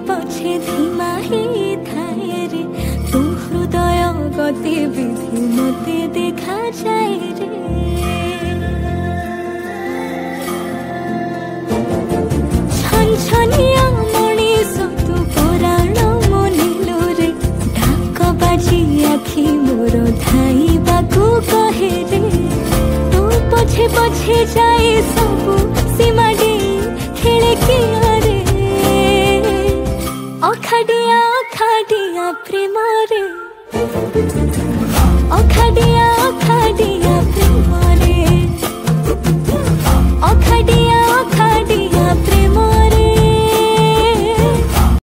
पछे धीमा ही थाए रे तू हृदय गतिविधि मते देखा जाए रे छनछनिया मनीष तू पुराण मनिलु रे डाक बाजी आखि मोर धाइबाकू कहे रे तू पछे पछे जाए सबु सीमा डे खेले किया रे अखाडिया अखाडिया प्रेम रे अखाडिया अखाडिया